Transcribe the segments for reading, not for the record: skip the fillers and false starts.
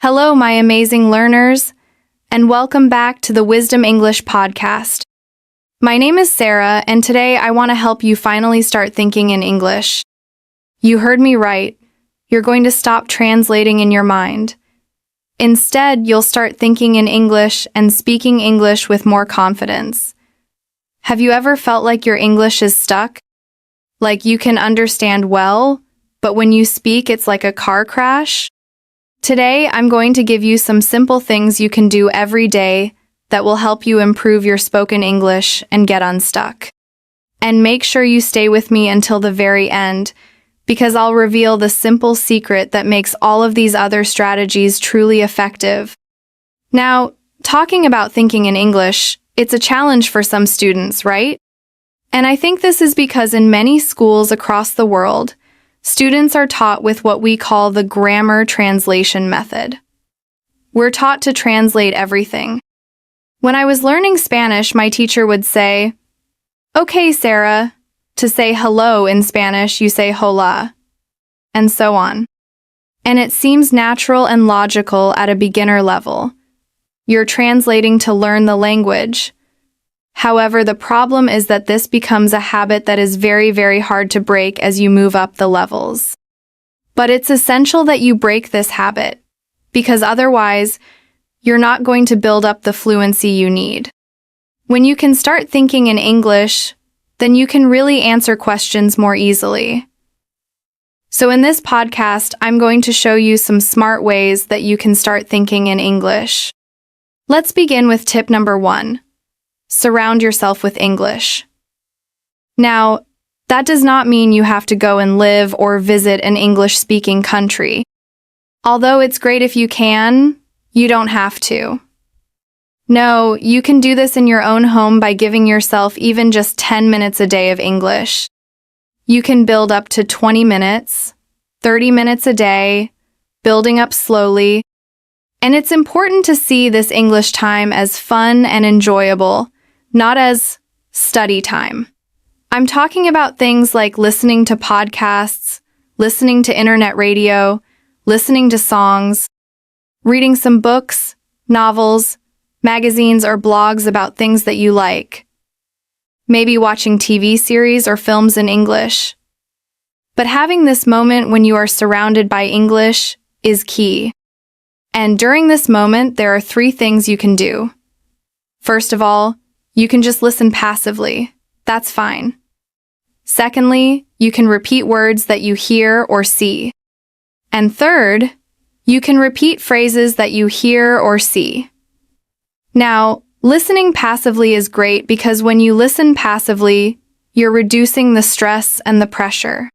Hello, my amazing learners, and welcome back to the Wisdom English podcast. My name is Sarah, and today I want to help you finally start thinking in English. You heard me right. You're going to stop translating in your mind. Instead, you'll start thinking in English and speaking English with more confidence. Have you ever felt like your English is stuck? Like you can understand well, but when you speak, it's like a car crash? Today, I'm going to give you some simple things you can do every day that will help you improve your spoken English and get unstuck. And make sure you stay with me until the very end, because I'll reveal the simple secret that makes all of these other strategies truly effective. Now, talking about thinking in English, it's a challenge for some students, right? And I think this is because in many schools across the world, students are taught with what we call the grammar translation method. We're taught to translate everything. When I was learning Spanish, my teacher would say, "Okay, Sarah." To say hello in Spanish, you say hola, and so on. And it seems natural and logical at a beginner level. You're translating to learn the language. However, the problem is that this becomes a habit that is very, very hard to break as you move up the levels. But it's essential that you break this habit, because otherwise, you're not going to build up the fluency you need. When you can start thinking in English, then you can really answer questions more easily. So in this podcast, I'm going to show you some smart ways that you can start thinking in English. Let's begin with tip number 1. Surround yourself with English. Now, that does not mean you have to go and live or visit an English-speaking country. Although it's great if you can, you don't have to. No, you can do this in your own home by giving yourself even just 10 minutes a day of English. You can build up to 20 minutes, 30 minutes a day, building up slowly. And it's important to see this English time as fun and enjoyable, not as study time. I'm talking about things like listening to podcasts, listening to internet radio, listening to songs, reading some books, novels, magazines, or blogs about things that you like. Maybe watching TV series or films in English. But having this moment when you are surrounded by English is key. And during this moment, there are 3 things you can do. First of all, you can just listen passively. That's fine. Secondly, you can repeat words that you hear or see. And third, you can repeat phrases that you hear or see. Now, listening passively is great because when you listen passively, you're reducing the stress and the pressure.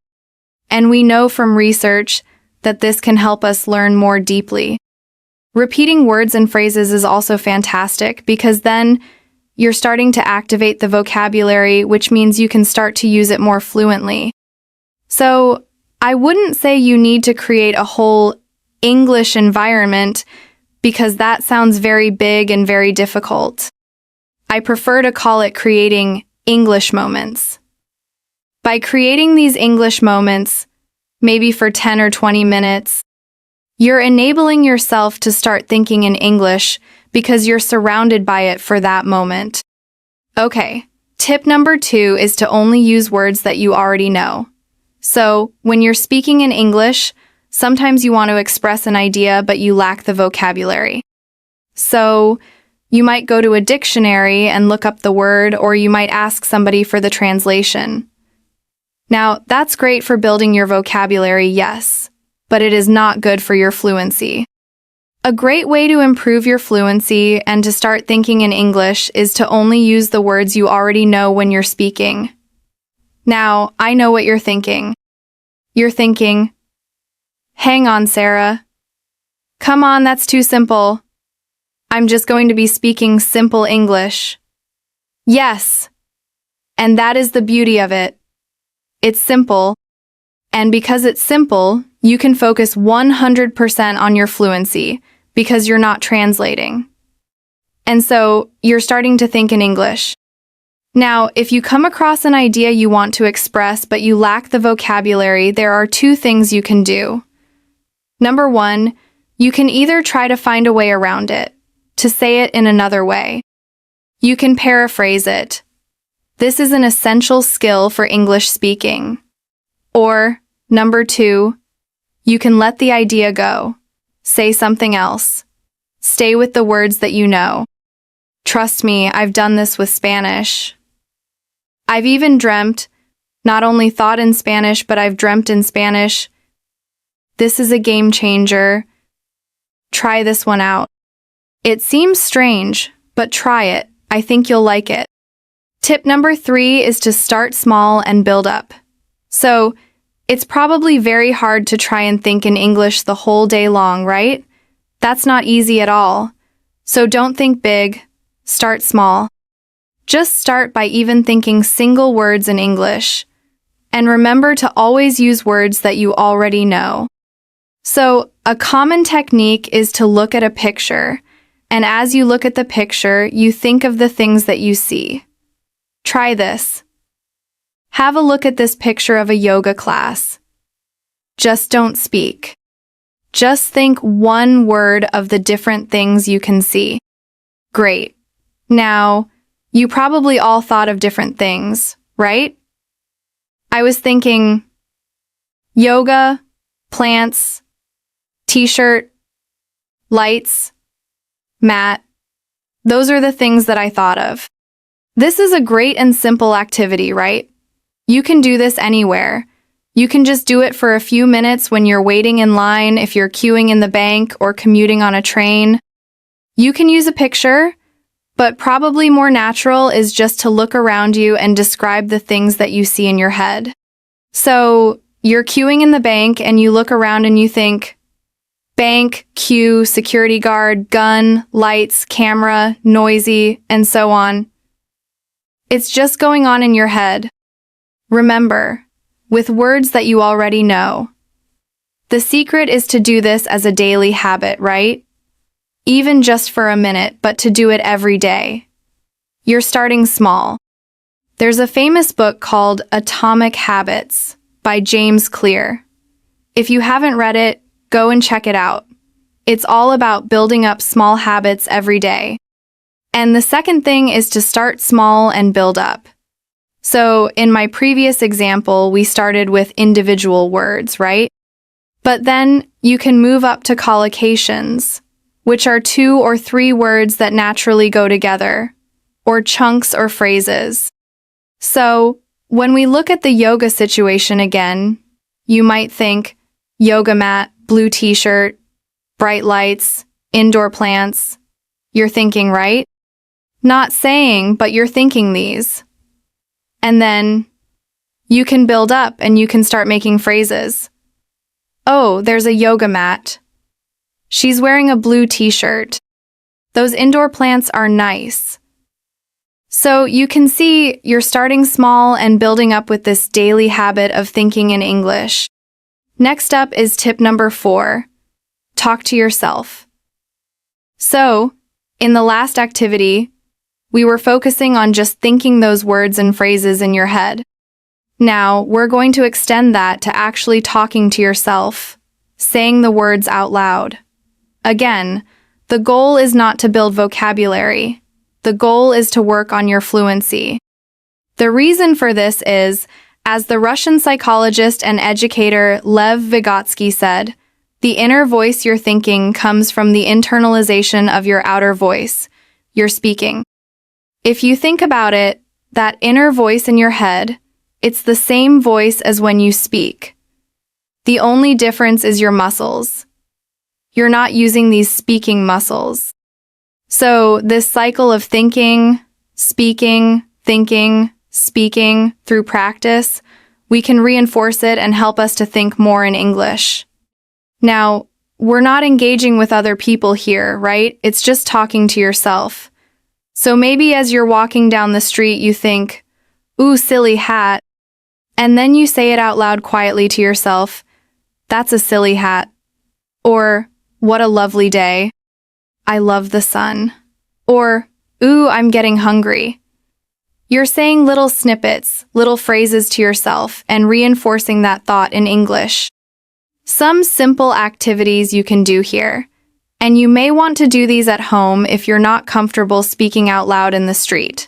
And we know from research that this can help us learn more deeply. Repeating words and phrases is also fantastic because then you're starting to activate the vocabulary, which means you can start to use it more fluently. So, I wouldn't say you need to create a whole English environment because that sounds very big and very difficult. I prefer to call it creating English moments. By creating these English moments, maybe for 10 or 20 minutes, you're enabling yourself to start thinking in English because you're surrounded by it for that moment. Okay, tip number 2 is to only use words that you already know. So, when you're speaking in English, sometimes you want to express an idea but you lack the vocabulary. So, you might go to a dictionary and look up the word, or you might ask somebody for the translation. Now, that's great for building your vocabulary, yes, but it is not good for your fluency. A great way to improve your fluency and to start thinking in English is to only use the words you already know when you're speaking. Now, I know what you're thinking. You're thinking, "Hang on, Sarah. Come on, that's too simple. I'm just going to be speaking simple English." Yes, and that is the beauty of it. It's simple, and because it's simple, you can focus 100% on your fluency because you're not translating. And so, you're starting to think in English. Now, if you come across an idea you want to express but you lack the vocabulary, there are 2 things you can do. Number 1, You can either try to find a way around it, to say it in another way. You can paraphrase it. This is an essential skill for English speaking. Or, number 2, you can let the idea go. Say something else. Stay with the words that you know. Trust me, I've done this with Spanish. I've even dreamt, not only thought in Spanish, but I've dreamt in Spanish. This is a game changer. Try this one out. It seems strange, but try it. I think you'll like it. Tip number 3 is to start small and build up. So, it's probably very hard to try and think in English the whole day long, right? That's not easy at all. So don't think big, start small. Just start by even thinking single words in English. And remember to always use words that you already know. So, a common technique is to look at a picture, and as you look at the picture, you think of the things that you see. Try this. Have a look at this picture of a yoga class. Just don't speak. Just think one word of the different things you can see. Great. Now, you probably all thought of different things, right? I was thinking yoga, plants, t-shirt, lights, mat. Those are the things that I thought of. This is a great and simple activity, right? You can do this anywhere. You can just do it for a few minutes when you're waiting in line, if you're queuing in the bank or commuting on a train. You can use a picture, but probably more natural is just to look around you and describe the things that you see in your head. So, you're queuing in the bank and you look around and you think, bank, queue, security guard, gun, lights, camera, noisy, and so on. It's just going on in your head. Remember, with words that you already know. The secret is to do this as a daily habit, right? Even just for a minute, but to do it every day. You're starting small. There's a famous book called Atomic Habits by James Clear. If you haven't read it, go and check it out. It's all about building up small habits every day. And the second thing is to start small and build up. So, in my previous example, we started with individual words, right? But then you can move up to collocations, which are 2 or 3 words that naturally go together, or chunks or phrases. So, when we look at the yoga situation again, you might think yoga mat, blue t-shirt, bright lights, indoor plants. You're thinking, right? Not saying, but you're thinking these. And then you can build up and you can start making phrases. Oh, there's a yoga mat. She's wearing a blue t-shirt. Those indoor plants are nice. So you can see you're starting small and building up with this daily habit of thinking in English. Next up is tip number 4. Talk to yourself. So, in the last activity, we were focusing on just thinking those words and phrases in your head. Now, we're going to extend that to actually talking to yourself, saying the words out loud. Again, the goal is not to build vocabulary. The goal is to work on your fluency. The reason for this is, as the Russian psychologist and educator Lev Vygotsky said, the inner voice you're thinking comes from the internalization of your outer voice, your speaking. If you think about it, that inner voice in your head, it's the same voice as when you speak. The only difference is your muscles. You're not using these speaking muscles. So this cycle of thinking, speaking, through practice, we can reinforce it and help us to think more in English. Now, we're not engaging with other people here, right? It's just talking to yourself. So maybe as you're walking down the street, you think, ooh, silly hat. And then you say it out loud quietly to yourself, that's a silly hat. Or, what a lovely day. I love the sun. Or, ooh, I'm getting hungry. You're saying little snippets, little phrases to yourself and reinforcing that thought in English. Some simple activities you can do here. And you may want to do these at home if you're not comfortable speaking out loud in the street.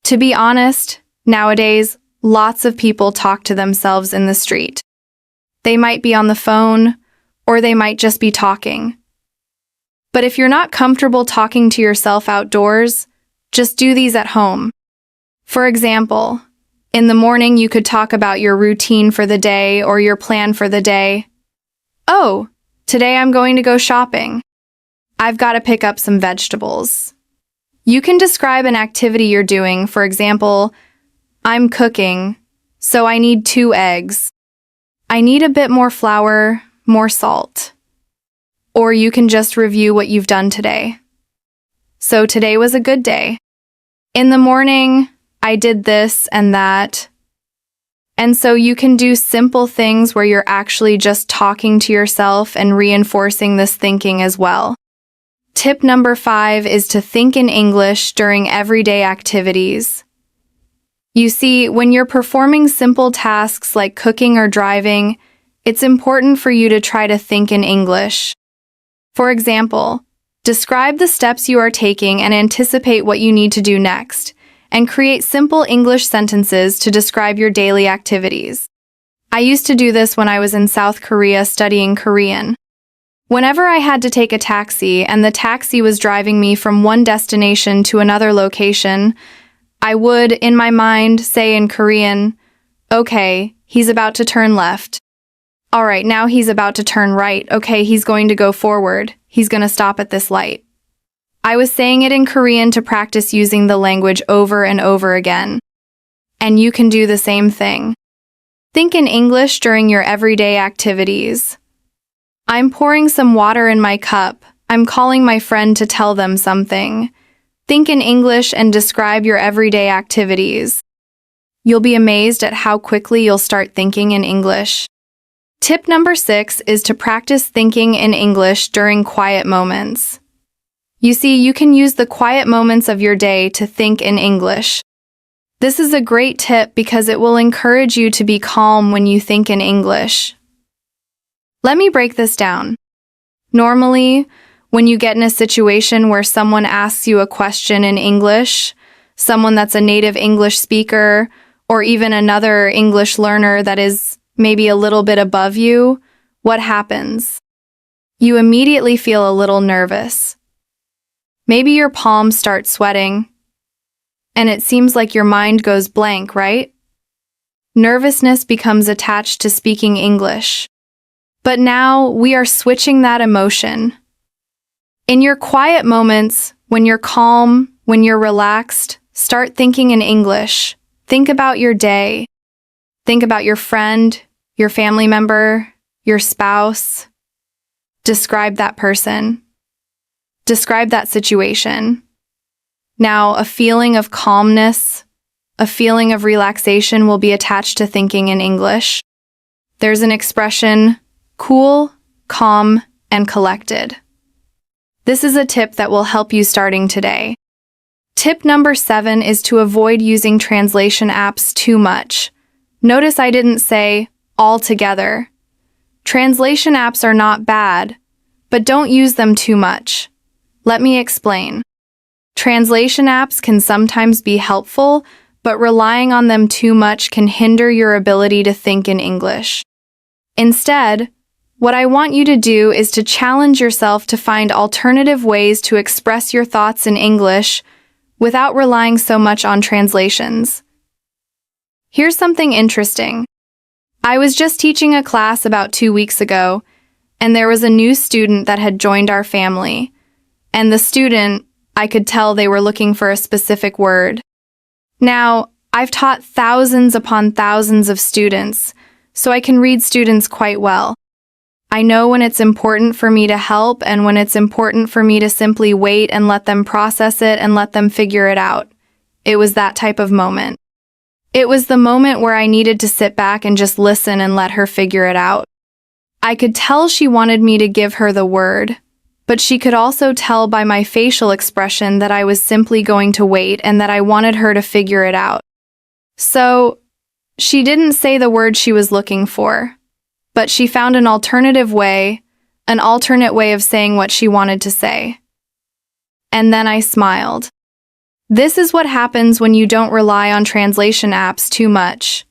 To be honest, nowadays, lots of people talk to themselves in the street. They might be on the phone, or they might just be talking. But if you're not comfortable talking to yourself outdoors, just do these at home. For example, in the morning you could talk about your routine for the day or your plan for the day. Oh, today I'm going to go shopping. I've got to pick up some vegetables. You can describe an activity you're doing. For example, I'm cooking, so I need 2 eggs. I need a bit more flour, more salt. Or you can just review what you've done today. So today was a good day. In the morning, I did this and that. And so you can do simple things where you're actually just talking to yourself and reinforcing this thinking as well. Tip number 5 is to think in English during everyday activities. You see, when you're performing simple tasks like cooking or driving, it's important for you to try to think in English. For example, describe the steps you are taking and anticipate what you need to do next, and create simple English sentences to describe your daily activities. I used to do this when I was in South Korea studying Korean. Whenever I had to take a taxi and the taxi was driving me from one destination to another location, I would, in my mind, say in Korean, "Okay, he's about to turn left. All right, now he's about to turn right. Okay, he's going to go forward. He's going to stop at this light." I was saying it in Korean to practice using the language over and over again. And you can do the same thing. Think in English during your everyday activities. I'm pouring some water in my cup. I'm calling my friend to tell them something. Think in English and describe your everyday activities. You'll be amazed at how quickly you'll start thinking in English. Tip number 6 is to practice thinking in English during quiet moments. You see, you can use the quiet moments of your day to think in English. This is a great tip because it will encourage you to be calm when you think in English. Let me break this down. Normally, when you get in a situation where someone asks you a question in English, someone that's a native English speaker, or even another English learner that is maybe a little bit above you, what happens? You immediately feel a little nervous. Maybe your palms start sweating, and it seems like your mind goes blank, right? Nervousness becomes attached to speaking English. But now we are switching that emotion. In your quiet moments, when you're calm, when you're relaxed, start thinking in English. Think about your day. Think about your friend, your family member, your spouse. Describe that person. Describe that situation. Now, a feeling of calmness, a feeling of relaxation will be attached to thinking in English. There's an expression, cool, calm, and collected. This is a tip that will help you starting today. Tip number 7 is to avoid using translation apps too much. Notice I didn't say altogether. Translation apps are not bad, but don't use them too much. Let me explain. Translation apps can sometimes be helpful, but relying on them too much can hinder your ability to think in English. Instead, what I want you to do is to challenge yourself to find alternative ways to express your thoughts in English without relying so much on translations. Here's something interesting. I was just teaching a class about 2 weeks ago, and there was a new student that had joined our family. And the student, I could tell they were looking for a specific word. Now, I've taught thousands upon thousands of students, so I can read students quite well. I know when it's important for me to help and when it's important for me to simply wait and let them process it and let them figure it out. It was that type of moment. It was the moment where I needed to sit back and just listen and let her figure it out. I could tell she wanted me to give her the word, but she could also tell by my facial expression that I was simply going to wait and that I wanted her to figure it out. So, she didn't say the word she was looking for, but she found an alternative way, an alternate way of saying what she wanted to say. And then I smiled. This is what happens when you don't rely on translation apps too much.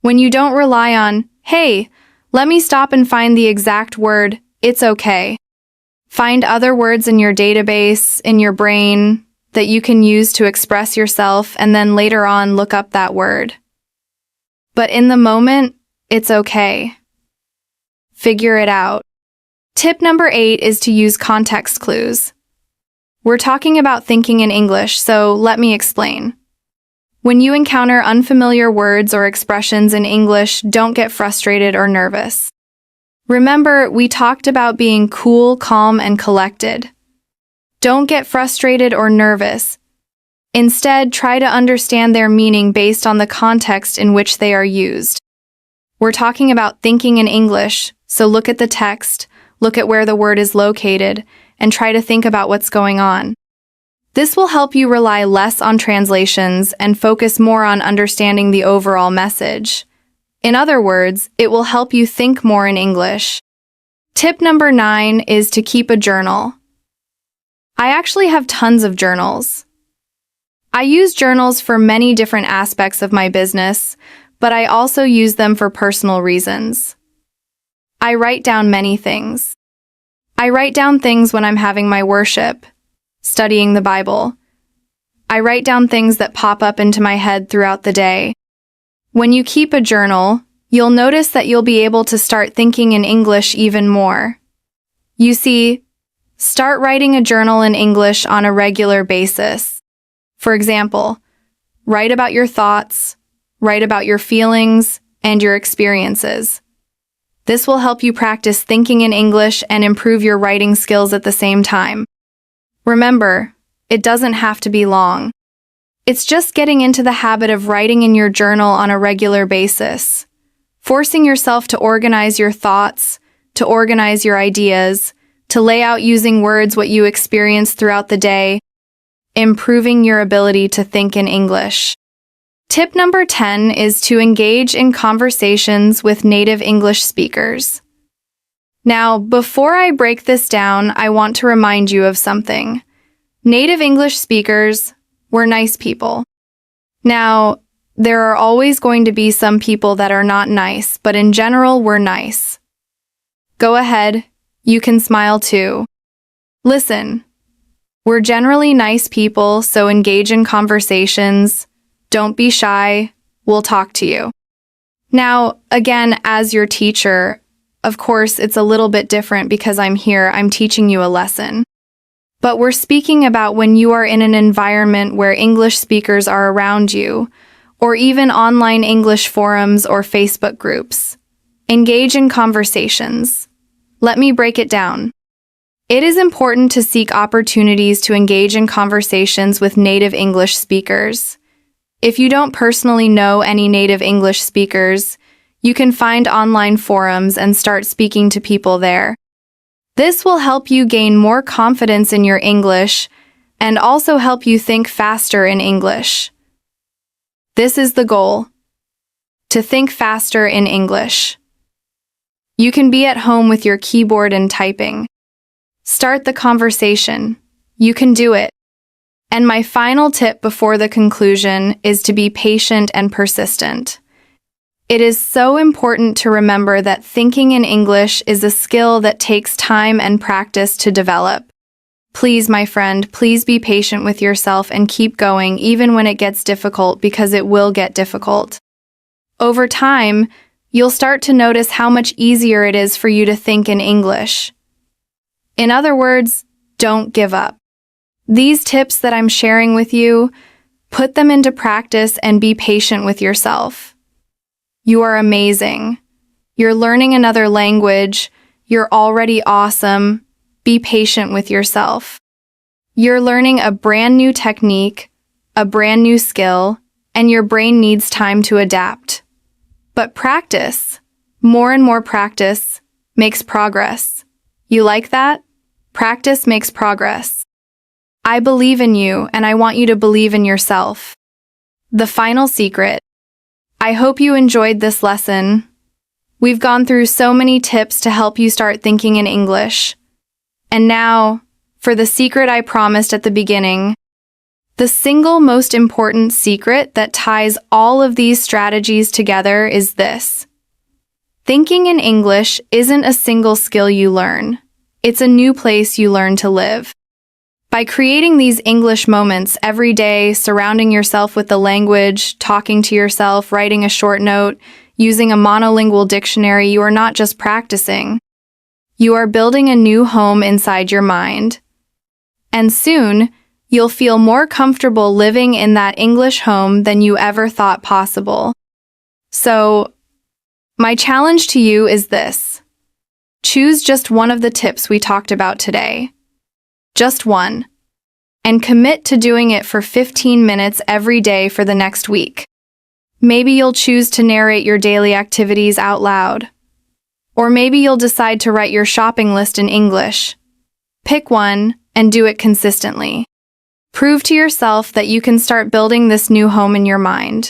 When you don't rely on, hey, let me stop and find the exact word, it's okay. Find other words in your database, in your brain, that you can use to express yourself and then later on look up that word. But in the moment, it's okay. Figure it out. Tip number 8 is to use context clues. We're talking about thinking in English, so let me explain. When you encounter unfamiliar words or expressions in English, don't get frustrated or nervous. Remember, we talked about being cool, calm, and collected. Don't get frustrated or nervous. Instead, try to understand their meaning based on the context in which they are used. We're talking about thinking in English, so look at the text, look at where the word is located, and try to think about what's going on. This will help you rely less on translations and focus more on understanding the overall message. In other words, it will help you think more in English. Tip number 9 is to keep a journal. I actually have tons of journals. I use journals for many different aspects of my business, but I also use them for personal reasons. I write down many things. I write down things when I'm having my worship, studying the Bible. I write down things that pop up into my head throughout the day. When you keep a journal, you'll notice that you'll be able to start thinking in English even more. You see, start writing a journal in English on a regular basis. For example, write about your thoughts, write about your feelings, and your experiences. This will help you practice thinking in English and improve your writing skills at the same time. Remember, it doesn't have to be long. It's just getting into the habit of writing in your journal on a regular basis, forcing yourself to organize your thoughts, to organize your ideas, to lay out using words what you experience throughout the day, improving your ability to think in English. Tip number 10 is to engage in conversations with native English speakers. Now, before I break this down, I want to remind you of something. Native English speakers, we're nice people. Now, there are always going to be some people that are not nice, but in general, we're nice. Go ahead, you can smile too. Listen, we're generally nice people, so engage in conversations. Don't be shy, we'll talk to you. Now, again, as your teacher, of course, it's a little bit different because I'm here, I'm teaching you a lesson. But we're speaking about when you are in an environment where English speakers are around you, or even online English forums or Facebook groups. Engage in conversations. Let me break it down. It is important to seek opportunities to engage in conversations with native English speakers. If you don't personally know any native English speakers, you can find online forums and start speaking to people there. This will help you gain more confidence in your English and also help you think faster in English. This is the goal: to think faster in English. You can be at home with your keyboard and typing. Start the conversation. You can do it. And my final tip before the conclusion is to be patient and persistent. It is so important to remember that thinking in English is a skill that takes time and practice to develop. Please, my friend, please be patient with yourself and keep going even when it gets difficult, because it will get difficult. Over time, you'll start to notice how much easier it is for you to think in English. In other words, don't give up. These tips that I'm sharing with you, put them into practice and be patient with yourself. You are amazing. You're learning another language. You're already awesome. Be patient with yourself. You're learning a brand new technique, a brand new skill, and your brain needs time to adapt. But practice, more and more practice, makes progress. You like that? Practice makes progress. I believe in you, and I want you to believe in yourself. The final secret. I hope you enjoyed this lesson. We've gone through so many tips to help you start thinking in English. And now, for the secret I promised at the beginning. The single most important secret that ties all of these strategies together is this. Thinking in English isn't a single skill you learn. It's a new place you learn to live. By creating these English moments every day, surrounding yourself with the language, talking to yourself, writing a short note, using a monolingual dictionary, you are not just practicing. You are building a new home inside your mind. And soon, you'll feel more comfortable living in that English home than you ever thought possible. So, my challenge to you is this. Choose just one of the tips we talked about today. Just one. And commit to doing it for 15 minutes every day for the next week. Maybe you'll choose to narrate your daily activities out loud. Or maybe you'll decide to write your shopping list in English. Pick one and do it consistently. Prove to yourself that you can start building this new home in your mind.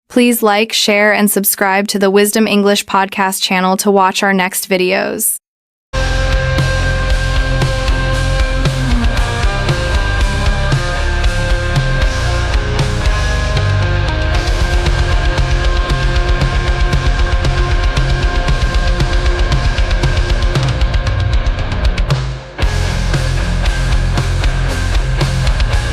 Please like, share, and subscribe to the Wisdom English podcast channel to watch our next videos.